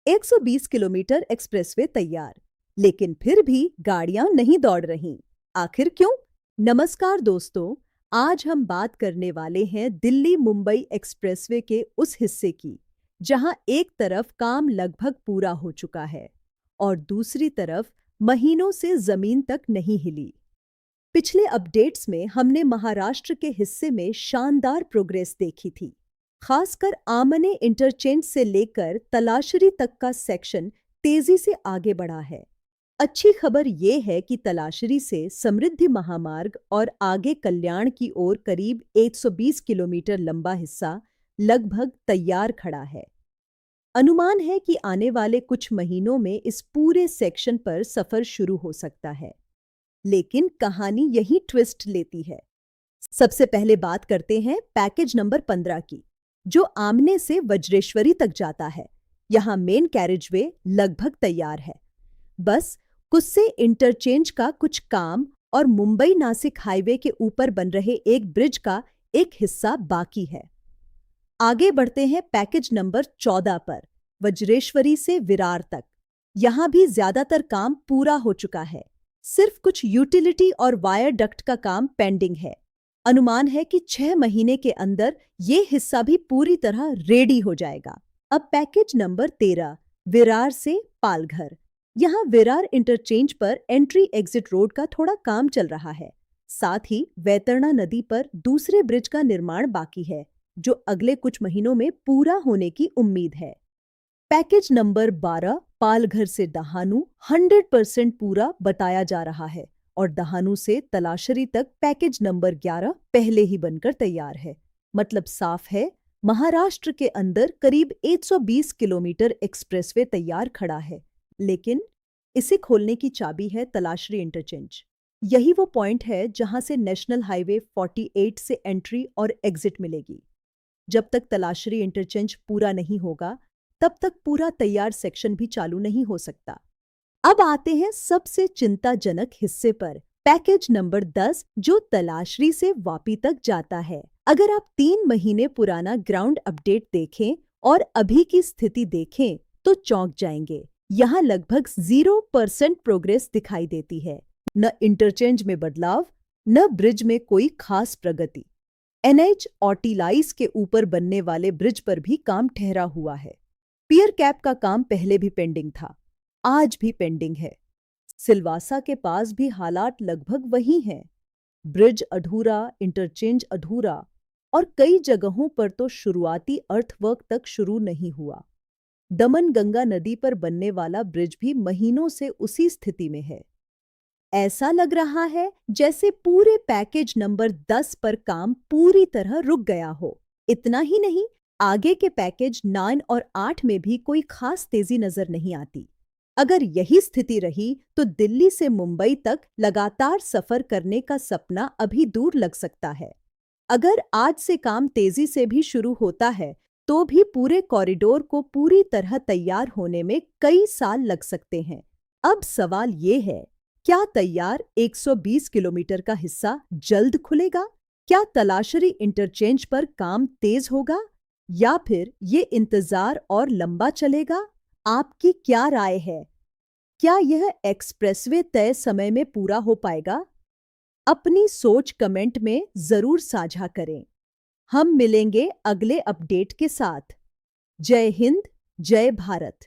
120 kilometre expressway तैयार, लेकिन फिर भी गाड़ियां नहीं दौड़ रहीं। आखिर क्यों? नमस्कार दोस्तों, आज हम बात करने वाले हैं दिल्ली मुंबई एक्सप्रेसवे के उस हिस्से की, जहां एक तरफ काम लगभग पूरा हो चुका है और दूसरी तरफ महीनों से जमीन तक नहीं हिली। पिछले अपडेट्स में हमने महाराष्ट्र के हिस्से में शानदार प्रोग्रेस देखी थी। खासकर आमने इंटरचेंज से लेकर तलाशरी तक का सेक्शन तेजी से आगे बढ़ा है। अच्छी खबर ये है कि तलाशरी से समृद्धि महामार्ग और आगे कल्याण की ओर करीब 120 किलोमीटर लंबा हिस्सा लगभग तैयार खड़ा है। अनुमान है कि आने वाले कुछ महीनों में इस पूरे सेक्शन पर सफर शुरू हो सकता है। लेकिन कहानी यही ट्विस्ट लेती है। सबसे पहले बात करते हैं पैकेज नंबर 15 की, जो आमने से वज्रेश्वरी तक जाता है। यहां मेन कैरिजवे लगभग तैयार है, बस कुस्से इंटरचेंज का कुछ काम और मुंबई नासिक हाईवे के ऊपर बन रहे एक ब्रिज का एक हिस्सा बाकी है। आगे बढ़ते हैं पैकेज नंबर 14 पर, वज्रेश्वरी से विरार तक। यहां भी ज्यादातर काम पूरा हो चुका है, सिर्फ कुछ यूटिलिटी और वायर डक्ट का काम पेंडिंग है। अनुमान है कि 6 महीने के अंदर ये हिस्सा भी पूरी तरह रेडी हो जाएगा। अब पैकेज नंबर 13, विरार से पालघर। यहाँ विरार इंटरचेंज पर एंट्री एग्जिट रोड का थोड़ा काम चल रहा है। साथ ही वैतरणा नदी पर दूसरे ब्रिज का निर्माण बाकी है, जो अगले कुछ महीनों में पूरा होने की उम्मीद है। पैकेज नंबर 12, पालघर से दहानू 100% पूरा बताया जा रहा है और दहानू से तलाशरी तक पैकेज नंबर 11 पहले ही बनकर तैयार है। मतलब साफ है, महाराष्ट्र के अंदर करीब 120 किलोमीटर एक्सप्रेसवे तैयार खड़ा है। लेकिन इसे खोलने की चाबी है तलाशरी इंटरचेंज। यही वो पॉइंट है जहां से नेशनल हाईवे 48 से एंट्री और एग्जिट मिलेगी। जब तक तलाशरी इंटरचेंज पूरा नहीं होगा, तब तक पूरा तैयार सेक्शन भी चालू नहीं हो सकता। अब आते हैं सबसे चिंताजनक हिस्से पर, पैकेज नंबर 10, जो तलाशरी से वापी तक जाता है। अगर आप 3 महीने पुराना ग्राउंड अपडेट देखें और अभी की स्थिति देखें तो चौंक जाएंगे। यहाँ लगभग 0% प्रोग्रेस दिखाई देती है। न इंटरचेंज में बदलाव, न ब्रिज में कोई खास प्रगति। NH ऑटिलाइस के ऊपर बनने वाले ब्रिज पर भी काम ठहरा हुआ है। पियर कैप का काम पहले भी पेंडिंग था, आज भी पेंडिंग है। सिलवासा के पास भी हालात लगभग वही हैं। ब्रिज अधूरा, इंटरचेंज अधूरा और कई जगहों पर तो शुरुआती अर्थवर्क तक शुरू नहीं हुआ। दमन गंगा नदी पर बनने वाला ब्रिज भी महीनों से उसी स्थिति में है। ऐसा लग रहा है जैसे पूरे पैकेज नंबर 10 पर काम पूरी तरह रुक गया हो। इतना ही नहीं, आगे के पैकेज 9 और 8 में भी कोई खास तेजी नजर नहीं आती। अगर यही स्थिति रही तो दिल्ली से मुंबई तक लगातार सफर करने का सपना अभी दूर लग सकता है। अगर आज से काम तेजी से भी शुरू होता है तो भी पूरे कॉरिडोर को पूरी तरह तैयार होने में कई साल लग सकते हैं। अब सवाल ये है, क्या तैयार 120 किलोमीटर का हिस्सा जल्द खुलेगा? क्या तलाशरी इंटरचेंज पर काम तेज होगा या फिर ये इंतजार और लंबा चलेगा? आपकी क्या राय है? क्या यह एक्सप्रेसवे तय समय में पूरा हो पाएगा? अपनी सोच कमेंट में जरूर साझा करें। हम मिलेंगे अगले अपडेट के साथ। जय हिंद, जय भारत।